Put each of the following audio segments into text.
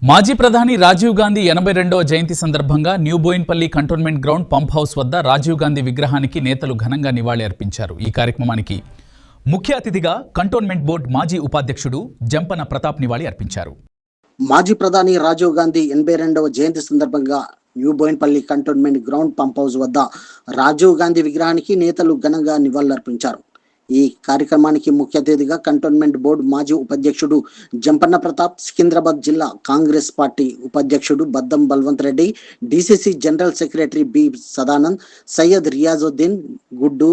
మాజీ ప్రధాని రాజీవ్ గాంధీ 82వ జయంతి సందర్భంగా new Bowenpally cantonment ground pump house వద్ద రాజీవ్ గాంధీ విగ్రహానికి నేతలు ఘనంగా నివాళి అర్పించారు. ఈ కార్యక్రమానికి ముఖ్య అతిథిగా కంటోన్మెంట్ బోర్డు మాజీ ఉపాధ్యక్షుడు జంపన ప్రతాప్ నివాళి అర్పించారు. మాజీ ప్రధాని రాజీవ్ గాంధీ 82వ జయంతి సందర్భంగా new Bowenpally cantonment ground pump house వద్ద రాజీవ్ గాంధీ విగ్రహానికి నేతలు ఘనంగా నివాళులర్పించారు. ఈ కార్యక్రమానికి ముఖ్య అతిథిగా కంటోన్మెంట్ బోర్డు మాజీ ఉపాధ్యక్షుడు జంపన్న ప్రతాప్, సికింద్రాబాద్ జిల్లా కాంగ్రెస్ పార్టీ ఉపాధ్యక్షుడు Baddam Balwant Reddy, DCC general secretary B Sadanand, Syed Riyazuddin Guddu,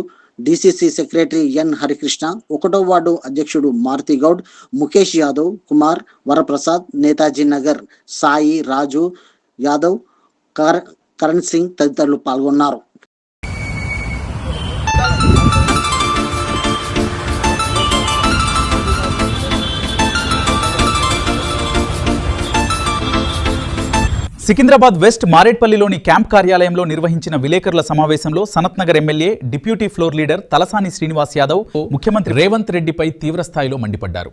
DCC secretary ఎన్ హరికృష్ణ, 1వ వార్డు అధ్యక్షుడు మారుతి గౌడ్, ముఖేష్ యాదవ్, కుమార్, వరప్రసాద్, నేతాజీ నగర్ సాయి, రాజు యాదవ్, కరణ్ సింగ్ తదితరులు పాల్గొన్నారు. సికింద్రాబాద్ వెస్ట్ మారేట్పల్లిలోని క్యాంప్ కార్యాలయంలో నిర్వహించిన విలేకరుల సమావేశంలో Sanath Nagar MLA deputy floor leader Talasani Srinivas Yadav ముఖ్యమంత్రి రేవంత్ రెడ్డిపై తీవ్రస్థాయిలో మండిపడ్డారు.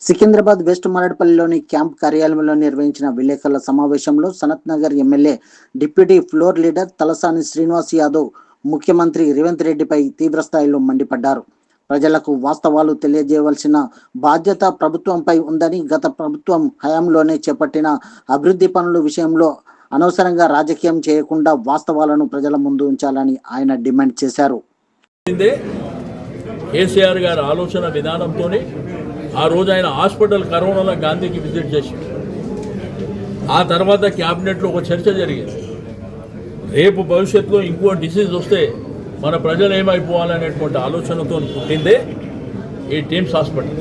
సికింద్రాబాద్ వెస్ట్ మారేట్పల్లిలోని క్యాంప్ కార్యాలయంలో నిర్వహించిన విలేకరుల సమావేశంలో Sanath Nagar MLA deputy floor leader Talasani Srinivas Yadav ముఖ్యమంత్రి రేవంత్ రెడ్డిపై తీవ్రస్థాయిలో మండిపడ్డారు. ప్రజలకు వాస్తవాలు తెలియజేయవలసిన బాధ్యత ప్రభుత్వంపై ఉందని, గత ప్రభుత్వం హయాంలోనే చేపట్టిన అభివృద్ధి పనుల విషయంలో అనవసరంగా రాజకీయం చేయకుండా వాస్తవాలను ప్రజల ముందు ఉంచాలని ఆయన డిమాండ్ చేశారు. కేసీఆర్ గారి ఆలోచన విధానంతోనే ఆ రోజు ఆయన హాస్పిటల్ కరోనాలో గాంధీకి విజిట్ చేశారు. ఆ తర్వాత క్యాబినెట్లో ఒక చర్చ జరిగింది. రేపు భవిష్యత్తులో ఇంకో డిసీజ్ వస్తే మన ప్రజలు ఏమైపోవాలనేటువంటి ఆలోచనతో పుట్టిందే ఈ టీమ్స్ హాస్పిటల్.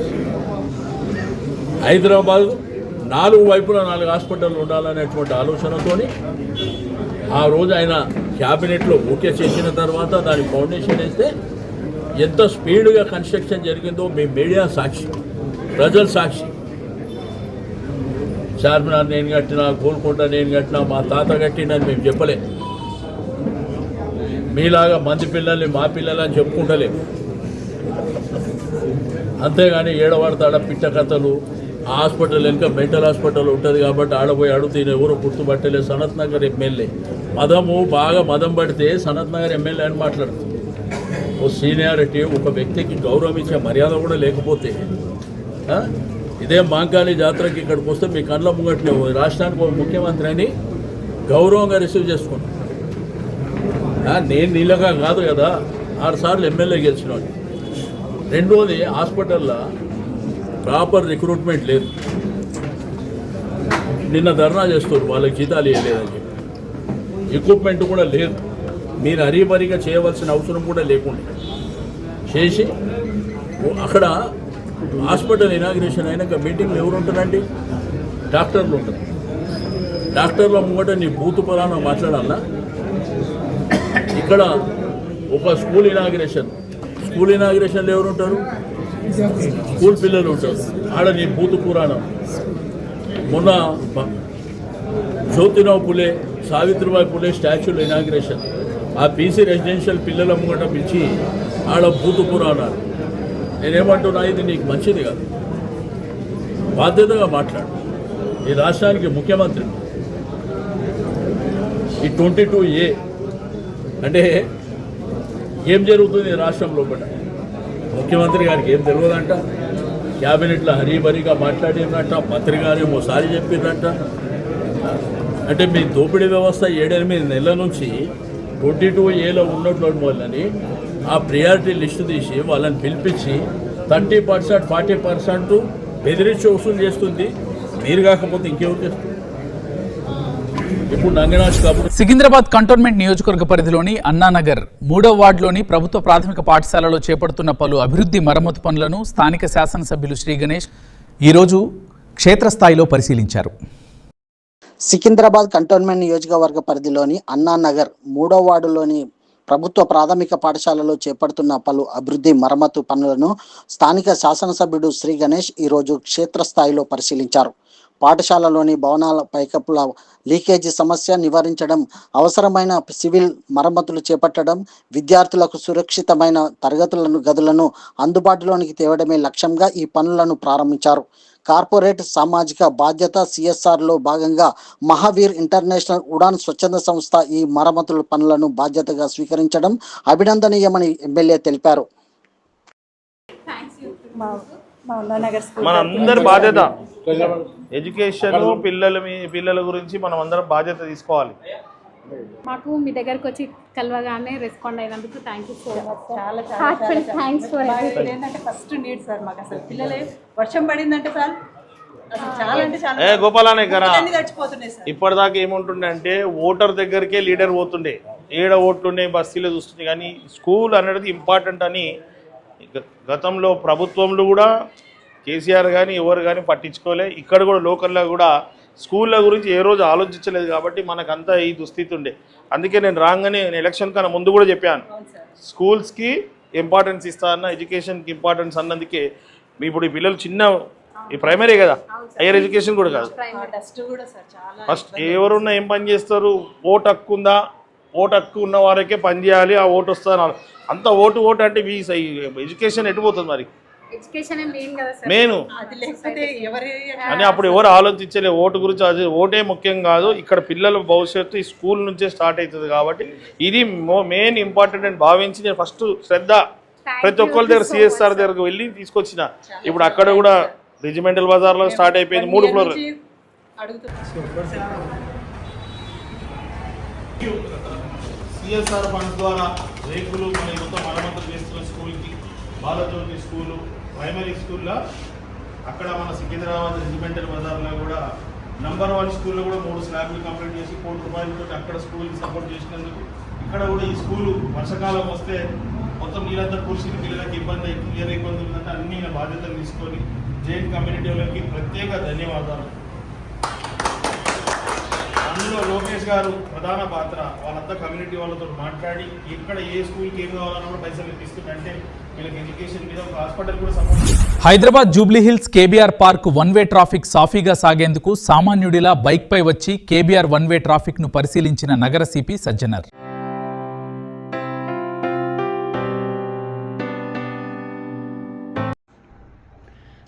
హైదరాబాద్ 4 వైపులా 4 హాస్పిటల్ ఉండాలనేటువంటి ఆలోచనతో ఆ రోజు ఆయన క్యాబినెట్లో ఓకే చేసిన తర్వాత దాని ఫౌండేషన్ వేస్తే ఎంత స్పీడ్గా కన్స్ట్రక్షన్ జరిగిందో మీ మీడియా సాక్షి, ప్రజల సాక్షి. చార్మినార్ నేను కట్టినా, గోల్కొండ నేను కట్టినా, మా తాత కట్టినని మేము చెప్పలే. మీలాగా మంది పిల్లల్ని మా పిల్లలని చెప్పుకుంటలేము. అంతేగాని ఏడవాడతాడ పిట్ట కథలు. ఆ హాస్పిటల్ వెనుక మెంటల్ హాస్పిటల్ ఉంటుంది కాబట్టి ఆడపోయి అడుగుతాయి, ఎవరు గుర్తుపట్టలేదు. సనత్ నగర్ ఎమ్మెల్యే బాగా మదం పడితే సనత్ నగర్ ఎమ్మెల్యే అని మాట్లాడుతుంది. ఓ సీనియారిటీ, ఒక వ్యక్తికి గౌరవం ఇచ్చే మర్యాద కూడా లేకపోతే ఇదే మాంకాళి జాతరకి ఇక్కడికి వస్తే మీ కళ్ళ ముంగట్లే రాష్ట్రానికి ఒక ముఖ్యమంత్రి అని గౌరవంగా రిసీవ్ చేసుకున్నాను. నేను నీళ్ళగా కాదు కదా, 6 సార్లు ఎమ్మెల్యే గెలిచినాడు. రెండోది, హాస్పిటల్లో ప్రాపర్ రిక్రూట్మెంట్ లేదు. నిన్న ధర్నా చేస్తారు, వాళ్ళకి జీతాలు ఇవ్వలేదని చెప్పి. ఎక్విప్మెంట్ కూడా లేదు. మీరు హరీబరీగా చేయవలసిన అవసరం కూడా లేకుండా చేసి అక్కడ హాస్పిటల్ ఇనాగ్రేషన్ అయినాక మీటింగ్లు ఎవరు ఉంటారండి? డాక్టర్లు ఉంటారు. డాక్టర్ల ముంగట నీ బూతు పరాన మాట్లాడాలా? ఇక్కడ ఒక స్కూల్ ఇనాగ్రేషన్లో ఎవరు ఉంటారు? స్కూల్ పిల్లలు ఉంటారు. ఆడ నీ బూతు పురాణం. మొన్న జ్యోతిరావు పులే, సావిత్రిబాయి పులే స్టాచ్యూల ఇనాగ్రేషన్, ఆ పీసీ రెసిడెన్షియల్ పిల్లల ముంగట పిలిచి ఆడ బూతు పురాణాలు. నేనేమంటున్నా, ఇది నీకు మంచిది కాదు. బాధ్యతగా మాట్లాడు. ఈ రాష్ట్రానికి ముఖ్యమంత్రి. ఈ 22A అంటే ఏం జరుగుతుంది రాష్ట్రం లోపల? ముఖ్యమంత్రి గారికి ఏం తెలియదంట. క్యాబినెట్లో హరీబరీగా మాట్లాడినట్ట, మంత్రి గారు ఓసారి చెప్పిందంట. అంటే మీ దోపిడీ వ్యవస్థ 7-8 నెలల నుంచి 22Aలో ఉన్నటువంటి వాళ్ళని ఆ ప్రియారిటీ లిస్టు తీసి వాళ్ళని పిలిపించి 30%, 40% బెదిరించి వసూలు చేస్తుంది. మీరు కాకపోతే ఇంకెవరు చేస్తుంది? సికింద్రాబాద్ కంటోన్మెంట్ నియోజకవర్గ పరిధిలోని అన్నానగర్ 3వ వార్డులోని ప్రభుత్వ ప్రాథమిక పాఠశాలలో చేపడుతున్న పలు అభివృద్ధి మరమ్మతు పనులను స్థానిక శాసనసభ్యులు శ్రీ గణేష్ ఈరోజు క్షేత్రస్థాయిలో పరిశీలించారు. సికింద్రాబాద్ కంటోన్మెంట్ నియోజకవర్గ పరిధిలోని అన్నానగర్ 3వ వార్డులోని ప్రభుత్వ ప్రాథమిక పాఠశాలలో చేపడుతున్న పలు అభివృద్ధి మరమ్మతు పనులను స్థానిక శాసనసభ్యుడు శ్రీ గణేష్ ఈరోజు క్షేత్రస్థాయిలో పరిశీలించారు. పాఠశాలలోని భవనాల పైకప్పుల లీకేజీ సమస్య నివారించడం, అవసరమైన సివిల్ మరమ్మతులు చేపట్టడం, విద్యార్థులకు సురక్షితమైన గదులను అందుబాటులోనికి తేవడమే లక్ష్యంగా ఈ పనులను ప్రారంభించారు. కార్పొరేట్ సామాజిక బాధ్యత CSRలో భాగంగా మహావీర్ ఇంటర్నేషనల్ ఉడాన్ స్వచ్ఛంద సంస్థ ఈ మరమ్మతుల పనులను బాధ్యతగా స్వీకరించడం అభినందనీయమని ఎమ్మెల్యే తెలిపారు. మనందరి బాధ్యత ఎడ్యుకేషన్, పిల్లల గురించి మనం అందరం బాధ్యత తీసుకోవాలి. మాకు మీ దగ్గరకు వచ్చి కలవగానే రెస్పాండ్ అయినందుకు థ్యాంక్ యూ సో మచ్. చాలా థ్యాంక్స్ ఫర్ ఏంటంటే ఫస్ట్ నీడ్ సార్ మాకు. అసలు పిల్లలే వర్షం పడిందంటే సార్ చాలా అంటే చాలా గోపాలనే కదా చచ్చిపోతున్నాయి సార్. ఇప్పటిదాకా ఏముంటుండే అంటే ఓటర్ దగ్గరికే లీడర్ పోతుండే, ఏడ ఓట్లుండే బస్తీలో చూస్తుంది. కానీ స్కూల్ అనేది ఇంపార్టెంట్ అని గతంలో ప్రభుత్వంలో కూడా కేసీఆర్ కానీ ఎవరు కానీ పట్టించుకోలే. ఇక్కడ కూడా లోకల్లో కూడా స్కూళ్ళ గురించి ఏ రోజు ఆలోచించలేదు. కాబట్టి మనకంతా ఈ దుస్థితి ఉండే. అందుకే నేను రాగానే ఎలక్షన్ కన్నా ముందు కూడా చెప్పాను, స్కూల్స్కి ఇంపార్టెన్స్ ఇస్తా అన్న, ఎడ్యుకేషన్కి ఇంపార్టెన్స్ అన్నందుకే ఇప్పుడు ఈ పిల్లలు చిన్న ఈ ప్రైమరీ కదా, హైయర్ ఎడ్యుకేషన్ కూడా కాదు. ఫస్ట్ ఎవరున్నా ఏం పని చేస్తారు, ఓటు హక్కు ఉందా, ఓటు హక్కు ఉన్న వారికే పని చేయాలి, ఆ ఓటు వస్తా అంత ఓటు అంటే ఎడ్యుకేషన్ ఎటుపోతుంది మరి మెయిన్ అని అప్పుడు ఎవరు ఆలోచించలే ఓటు గురించి. అది ఓటే ముఖ్యం కాదు, ఇక్కడ పిల్లల భవిష్యత్తు ఈ స్కూల్ నుంచే స్టార్ట్ అవుతుంది. కాబట్టి ఇది మెయిన్ ఇంపార్టెంట్ అని భావించి నేను ఫస్ట్ శ్రద్ధ ప్రతి ఒక్కరి దగ్గర CSR దగ్గరకు వెళ్ళి తీసుకొచ్చిన. ఇప్పుడు అక్కడ కూడా రెజిమెంటల్ బజార్లో స్టార్ట్ అయిపోయింది 3 ఫ్లోర్లు. CSR ఫండ్స్ ద్వారా రేకులు మన మొత్తం మరమ్మతులు చేస్తున్న స్కూల్కి, బాలజ్యోతి స్కూలు, ప్రైమరీ స్కూల్లో అక్కడ మన సికింద్రాబాద్ రెజిమెంటల్ బజార్లో కూడా నంబర్ 1 స్కూల్లో కూడా 3 స్లాబ్లు కంప్లీట్ చేసి ₹1 కోటి రూపాయలతో అక్కడ స్కూల్కి సపోర్ట్ చేసినందుకు. ఇక్కడ కూడా ఈ స్కూలు వర్షాకాలం వస్తే మొత్తం నీళ్ళంతా కూర్చుని పిల్లలకి ఇబ్బంది ఉందంటే అన్ని బాధ్యతలు తీసుకొని జైన్ కమ్యూనిటీ వాళ్ళకి ప్రత్యేక ధన్యవాదాలు. అందులో లోకేష్ గారు ప్రధాన పాత్ర. వాళ్ళంతా కమ్యూనిటీ వాళ్ళతో మాట్లాడి ఇక్కడ ఏ స్కూల్కి ఏం కావాలన్నా కూడా పైసలు ఇస్తుందంటే వీళ్ళకి ఎడ్యుకేషన్ మీద ఒక హాస్పిటల్ కూడా support. Hyderabad Jubilee Hills KBR park one way traffic సాఫీగా సాగేందుకు సామాన్యుడిలా బైక్పై వచ్చి KBR వన్ వే ట్రాఫిక్ను పరిశీలించిన నగర CP Sajjanar.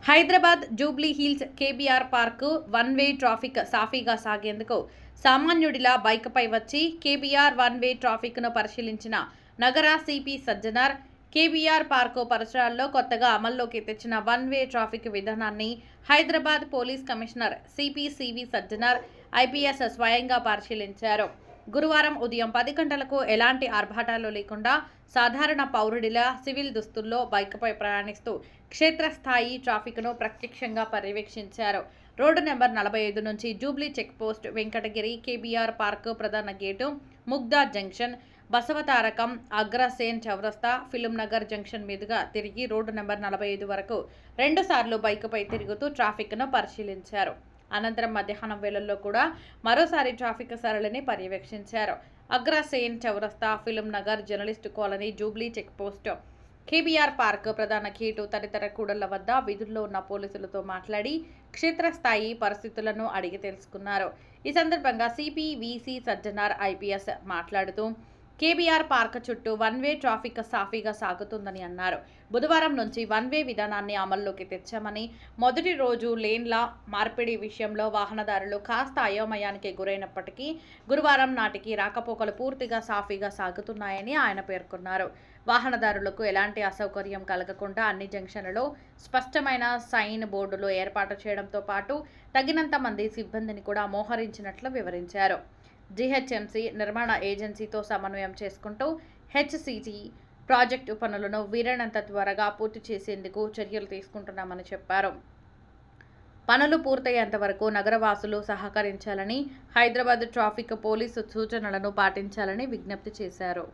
Hyderabad Jubilee Hills KBR park one way traffic సాఫీగా సాగేందుకు సామాన్యుడిలా బైక్పై వచ్చి KBR వన్ వే ట్రాఫిక్ను పరిశీలించిన నగర సిపి సజ్జనర్ KBR పార్కు పరిసరాల్లో కొత్తగా అమల్లోకి తెచ్చిన వన్ వే ట్రాఫిక్ విధానాన్ని Hyderabad police commissioner CP Sajjanar IPS స్వయంగా పరిశీలించారు. గురువారం ఉదయం 10 గంటలకు ఎలాంటి ఆర్భాటాలు లేకుండా సాధారణ పౌరుడిలా సివిల్ దుస్తుల్లో బైక్పై ప్రయాణిస్తూ క్షేత్రస్థాయి ట్రాఫిక్ను ప్రత్యక్షంగా పర్యవేక్షించారు. రోడ్డు నెంబర్ 45 నుంచి Jubilee checkpost, Venkatagiri, KBR park ప్రధాన గేటు, ముగ్దా జంక్షన్, బసవతారకం, అగ్రసేన్ చౌరస్తా, ఫిలిం నగర్ జంక్షన్ మీదుగా తిరిగి రోడ్డు నెంబర్ 45 వరకు 2 సార్లు బైక్పై తిరుగుతూ ట్రాఫిక్ను పరిశీలించారు. అనంతరం మధ్యాహ్నం వేళల్లో కూడా మరోసారి ట్రాఫిక్ సరళిని పర్యవేక్షించారు. అగ్రసేన్ చౌరస్తా, film Nagar, journalist colony, Jubilee checkpost, KBR park ప్రధాన గేటు తదితర కూడళ్ల వద్ద విధుల్లో ఉన్న పోలీసులతో మాట్లాడి క్షేత్రస్థాయి పరిస్థితులను అడిగి తెలుసుకున్నారు. ఈ సందర్భంగా సిపి సజ్జనార్ IPS మాట్లాడుతూ KBR పార్క్ చుట్టూ వన్ వే ట్రాఫిక్ సాఫీగా సాగుతుందని అన్నారు. బుధవారం నుంచి వన్ వే విధానాన్ని అమల్లోకి తెచ్చామని, మొదటి రోజు లేన్ల మార్పిడి విషయంలో వాహనదారులు కాస్త అయోమయానికి గురైనప్పటికీ గురువారం నాటికి రాకపోకలు పూర్తిగా సాఫీగా సాగుతున్నాయని ఆయన పేర్కొన్నారు. వాహనదారులకు ఎలాంటి అసౌకర్యం కలగకుండా అన్ని జంక్షన్లలో స్పష్టమైన సైన్ బోర్డులు ఏర్పాటు చేయడంతో పాటు తగినంత మంది సిబ్బందిని కూడా మోహరించినట్లు వివరించారు. GHMC నిర్మాణ ఏజెన్సీతో సమన్వయం చేసుకుంటూ HCT ప్రాజెక్టు పనులను వీలైనంత త్వరగా పూర్తి చేసేందుకు చర్యలు తీసుకుంటున్నామని చెప్పారు. పనులు పూర్తయ్యేంత వరకు నగరవాసులు సహకరించాలని, హైదరాబాద్ ట్రాఫిక్ పోలీసు సూచనలను పాటించాలని విజ్ఞప్తి చేశారు.